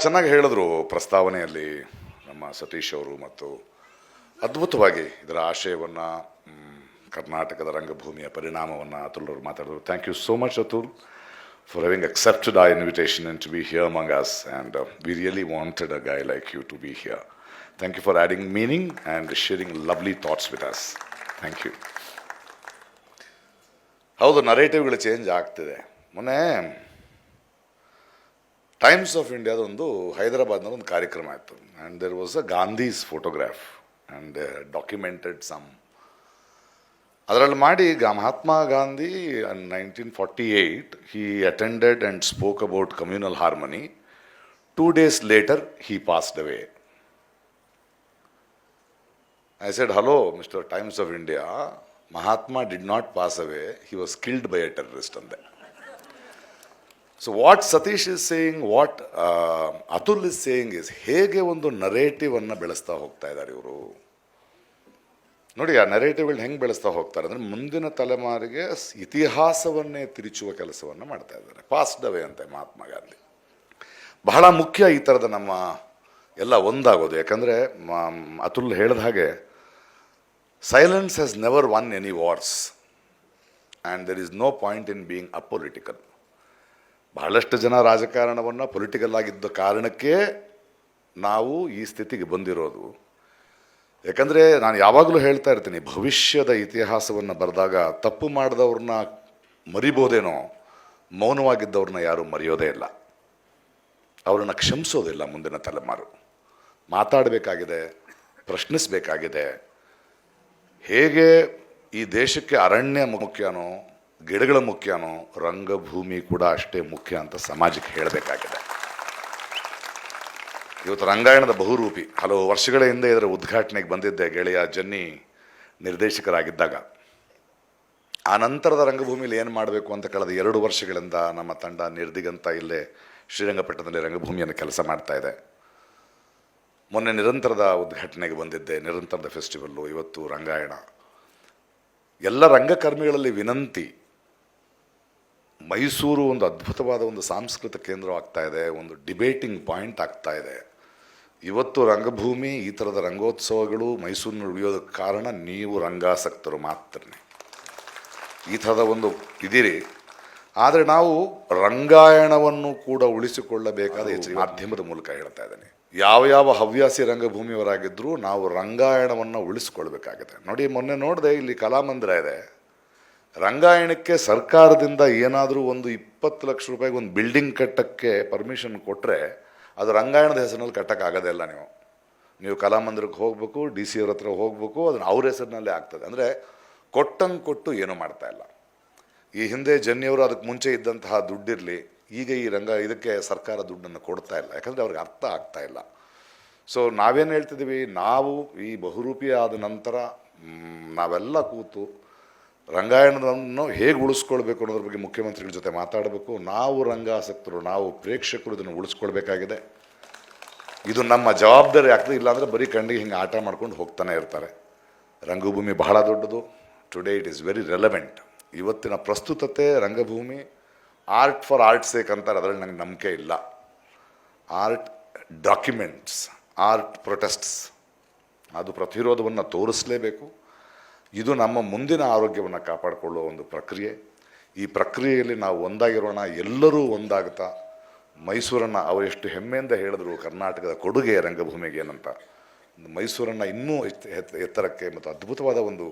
ಚೆನ್ನಾಗಿ ಹೇಳಿದ್ರು ಪ್ರಸ್ತಾವನೆಯಲ್ಲಿ ನಮ್ಮ ಸತೀಶ್ ಅವರು, ಮತ್ತು ಅದ್ಭುತವಾಗಿ ಇದರ ಆಶಯವನ್ನು, ಕರ್ನಾಟಕದ ರಂಗಭೂಮಿಯ ಪರಿಣಾಮವನ್ನು ಅತುಲ್ ಅವರು ಮಾತಾಡಿದ್ರು. Thank you so much Atul for having accepted our invitation and to be here among us, and we really wanted a guy like you to be here. Thank you for adding meaning and sharing lovely thoughts with us. Thank you. ಹೌದು, ನರೇಟಿವ್ಗಳು change ಆಗ್ತಿದೆ. ಮೊನ್ನೆ times of ಇಂಡಿಯಾದ ಒಂದು ಹೈದರಾಬಾದ್ನ ಒಂದು ಕಾರ್ಯಕ್ರಮ ಆಯಿತು, and there was a Gandhi's photograph and documented some. ಅದರಲ್ಲಿ ಮಾಡಿ Mahatma Gandhi in 1948 he attended and spoke about communal harmony. 2 days later he passed away. I said, hello Mr. Times of India, Mahatma did not pass away, he was killed by a terrorist ande. So what Satish is saying, what Atul is saying is, ಹೇಗೆ ಒಂದು narrative ಅನ್ನು ಬೆಳೆಸ್ತಾ ಹೋಗ್ತಾ ಇದ್ದಾರೆ ಇವರು. ನೋಡಿ, ಆ ನರೇಟಿವ್ಗಳನ್ನ ಹೆಂಗೆ ಬೆಳೆಸ್ತಾ ಹೋಗ್ತಾರೆ ಅಂದರೆ, ಮುಂದಿನ ತಲೆಮಾರಿಗೆ ಇತಿಹಾಸವನ್ನೇ ತಿರುಚುವ ಕೆಲಸವನ್ನು ಮಾಡ್ತಾ ಇದ್ದಾರೆ. ಪಾಸ್ಡ್ ಅವೇ ಅಂತೆ ಮಹಾತ್ಮ ಗಾಂಧಿ. ಬಹಳ ಮುಖ್ಯ ಈ ಥರದ ನಮ್ಮ ಎಲ್ಲ ಒಂದಾಗೋದು. ಯಾಕಂದರೆ ಅತುಲ್ ಹೇಳಿದ ಹಾಗೆ, silence has never won any wars and there is no point in being apolitical. ಬಹಳಷ್ಟು ಜನ ರಾಜಕಾರಣವನ್ನು ಪೊಲಿಟಿಕಲ್ ಆಗಿದ್ದ ಕಾರಣಕ್ಕೆ ನಾವು ಈ ಸ್ಥಿತಿಗೆ ಬಂದಿರೋದು. ಯಾಕಂದರೆ ನಾನು ಯಾವಾಗಲೂ ಹೇಳ್ತಾ ಇರ್ತೀನಿ, ಭವಿಷ್ಯದ ಇತಿಹಾಸವನ್ನು ಬರೆದಾಗ ತಪ್ಪು ಮಾಡಿದವ್ರನ್ನ ಮರಿಬೋದೇನೋ, ಮೌನವಾಗಿದ್ದವ್ರನ್ನ ಯಾರೂ ಮರೆಯೋದೇ ಇಲ್ಲ, ಅವರನ್ನು ಕ್ಷಮಿಸೋದಿಲ್ಲ. ಮುಂದಿನ ತಲೆಮಾರು ಮಾತಾಡಬೇಕಾಗಿದೆ, ಪ್ರಶ್ನಿಸಬೇಕಾಗಿದೆ. ಹೇಗೆ ಈ ದೇಶಕ್ಕೆ ಅರಣ್ಯ ಮುಖ್ಯನೋ, ಗಿಡಗಳ ಮುಖ್ಯನೋ, ರಂಗಭೂಮಿ ಕೂಡ ಅಷ್ಟೇ ಮುಖ್ಯ ಅಂತ ಸಮಾಜಕ್ಕೆ ಹೇಳಬೇಕಾಗಿದೆ. ಇವತ್ತು ರಂಗಾಯಣದ ಬಹುರೂಪಿ. ಹಲವು ವರ್ಷಗಳ ಹಿಂದೆ ಇದರ ಉದ್ಘಾಟನೆಗೆ ಬಂದಿದ್ದೆ, ಗೆಳೆಯ ಜನ್ನಿ ನಿರ್ದೇಶಕರಾಗಿದ್ದಾಗ. ಆ ನಂತರದ ರಂಗಭೂಮಿಯಲ್ಲಿ ಏನು ಮಾಡಬೇಕು ಅಂತ ಕಳೆದ 2 ವರ್ಷಗಳಿಂದ ನಮ್ಮ ತಂಡ ನಿರ್ದಿಗಂತ ಇಲ್ಲೇ ಶ್ರೀರಂಗಪಟ್ಟಣದಲ್ಲಿ ರಂಗಭೂಮಿಯನ್ನು ಕೆಲಸ ಮಾಡ್ತಾ ಇದೆ. ಮೊನ್ನೆ ನಿರಂತರದ ಉದ್ಘಾಟನೆಗೆ ಬಂದಿದ್ದೆ, ನಿರಂತರದ ಫೆಸ್ಟಿವಲ್ಲು, ಇವತ್ತು ರಂಗಾಯಣ. ಎಲ್ಲ ರಂಗಕರ್ಮಿಗಳಲ್ಲಿ ವಿನಂತಿ, ಮೈಸೂರು ಒಂದು ಅದ್ಭುತವಾದ ಒಂದು ಸಾಂಸ್ಕೃತಿಕ ಕೇಂದ್ರವಾಗ್ತಾ ಇದೆ, ಒಂದು ಡಿಬೇಟಿಂಗ್ ಪಾಯಿಂಟ್ ಆಗ್ತಾ ಇದೆ. ಇವತ್ತು ರಂಗಭೂಮಿ, ಈ ಥರದ ರಂಗೋತ್ಸವಗಳು ಮೈಸೂರಿನಲ್ಲಿ ಉಳಿಯೋದಕ್ಕೆ ಕಾರಣ ನೀವು ರಂಗಾಸಕ್ತರು ಮಾತ್ರ. ಈ ಥರದ ಒಂದು ಇದ್ದೀರಿ. ಆದರೆ ನಾವು ರಂಗಾಯಣವನ್ನು ಕೂಡ ಉಳಿಸಿಕೊಳ್ಳಬೇಕಾದ ಮಾಧ್ಯಮದ ಮೂಲಕ ಹೇಳ್ತಾ ಇದ್ದೇನೆ. ಯಾವ ಹವ್ಯಾಸಿ ರಂಗಭೂಮಿಯವರಾಗಿದ್ದರೂ ನಾವು ರಂಗಾಯಣವನ್ನು ಉಳಿಸ್ಕೊಳ್ಬೇಕಾಗಿದೆ. ನೋಡಿ, ಮೊನ್ನೆ ನೋಡಿದೆ, ಇಲ್ಲಿ ಕಲಾಮಂದಿರ ಇದೆ. ರಂಗಾಯಣಕ್ಕೆ ಸರ್ಕಾರದಿಂದ ಏನಾದರೂ ಒಂದು 20 ಲಕ್ಷ ರೂಪಾಯಿಗೆ ಒಂದು ಬಿಲ್ಡಿಂಗ್ ಕಟ್ಟಕ್ಕೆ ಪರ್ಮಿಷನ್ ಕೊಟ್ಟರೆ, ಅದು ರಂಗಾಯಣದ ಹೆಸರಿನಲ್ಲಿ ಕಟ್ಟೋಕ್ಕಾಗೋದೇ ಇಲ್ಲ. ನೀವು ಕಲಾಮಂದಿರಕ್ಕೆ ಹೋಗಬೇಕು, DC ಅವ್ರ ಹತ್ರ ಹೋಗಬೇಕು, ಅದನ್ನು ಅವ್ರ ಹೆಸರಿನಲ್ಲೇ ಆಗ್ತದೆ. ಅಂದರೆ ಕೊಟ್ಟಂಗೆ ಕೊಟ್ಟು ಏನೂ ಮಾಡ್ತಾ ಇಲ್ಲ. ಈ ಹಿಂದೆ ಜನ್ನಿಯವರು ಅದಕ್ಕೆ ಮುಂಚೆ ಇದ್ದಂತಹ ದುಡ್ಡಿರಲಿ, ಈಗ ಈ ಇದಕ್ಕೆ ಸರ್ಕಾರ ದುಡ್ಡನ್ನು ಕೊಡ್ತಾ ಇಲ್ಲ, ಯಾಕಂದರೆ ಅವ್ರಿಗೆ ಅರ್ಥ ಆಗ್ತಾ ಇಲ್ಲ. ಸೊ ನಾವೇನು ಹೇಳ್ತಿದ್ದೀವಿ, ನಾವು ಈ ಬಹುರೂಪಿ ಆದ ನಂತರ ನಾವೆಲ್ಲ ಕೂತು ರಂಗಾಯಣವನ್ನು ಹೇಗೆ ಉಳಿಸ್ಕೊಳ್ಬೇಕು ಅನ್ನೋದ್ರ ಬಗ್ಗೆ ಮುಖ್ಯಮಂತ್ರಿಗಳ ಜೊತೆ ಮಾತಾಡಬೇಕು. ನಾವು ರಂಗಾಸಕ್ತರು, ನಾವು ಪ್ರೇಕ್ಷಕರು ಇದನ್ನು ಉಳಿಸ್ಕೊಳ್ಬೇಕಾಗಿದೆ. ಇದು ನಮ್ಮ ಜವಾಬ್ದಾರಿ ಆಗ್ತದೆ. ಇಲ್ಲಾಂದರೆ ಬರೀ ಕಣ್ಣಿಗೆ ಹಿಂಗೆ ಆಟ ಮಾಡ್ಕೊಂಡು ಹೋಗ್ತಾನೆ ಇರ್ತಾರೆ. ರಂಗಭೂಮಿ ಬಹಳ ದೊಡ್ಡದು. Today it is very relevant. ಇವತ್ತಿನ ಪ್ರಸ್ತುತತೆ ರಂಗಭೂಮಿ ಆರ್ಟ್ ಫಾರ್ ಆರ್ಟ್ ಸೇಕ್ ಅಂತಾರೆ, ಅದರಲ್ಲಿ ನನಗೆ ನಂಬಿಕೆ ಇಲ್ಲ. ಆರ್ಟ್ ಡಾಕ್ಯುಮೆಂಟ್ಸ್, ಆರ್ಟ್ ಪ್ರೊಟೆಸ್ಟ್ಸ್, ಅದು ಪ್ರತಿರೋಧವನ್ನು ತೋರಿಸಲೇಬೇಕು. ಇದು ನಮ್ಮ ಮುಂದಿನ ಆರೋಗ್ಯವನ್ನು ಕಾಪಾಡಿಕೊಳ್ಳುವ ಒಂದು ಪ್ರಕ್ರಿಯೆ. ಈ ಪ್ರಕ್ರಿಯೆಯಲ್ಲಿ ನಾವು ಒಂದಾಗಿರೋಣ, ಎಲ್ಲರೂ ಒಂದಾಗುತ್ತಾ ಮೈಸೂರನ್ನು ಅವರೆಷ್ಟು ಹೆಮ್ಮೆಯಿಂದ ಹೇಳಿದ್ರು, ಕರ್ನಾಟಕದ ಕೊಡುಗೆ ರಂಗಭೂಮಿಗೆ ಏನಂತ. ಮೈಸೂರನ್ನು ಇನ್ನೂ ಎತ್ತರಕ್ಕೆ ಮತ್ತು ಅದ್ಭುತವಾದ ಒಂದು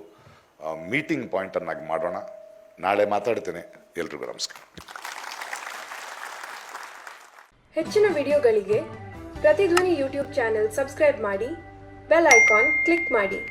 ಮೀಟಿಂಗ್ ಪಾಯಿಂಟನ್ನಾಗಿ ಮಾಡೋಣ. ನಾಳೆ ಮಾತಾಡ್ತೇನೆ. ಎಲ್ರಿಗೂ ನಮಸ್ಕಾರ. ಹೆಚ್ಚಿನ ವಿಡಿಯೋಗಳಿಗೆ ಪ್ರತಿಧ್ವನಿ ಯೂಟ್ಯೂಬ್ ಚಾನೆಲ್ ಸಬ್ಸ್ಕ್ರೈಬ್ ಮಾಡಿ, ಬೆಲ್ ಐಕಾನ್ ಕ್ಲಿಕ್ ಮಾಡಿ.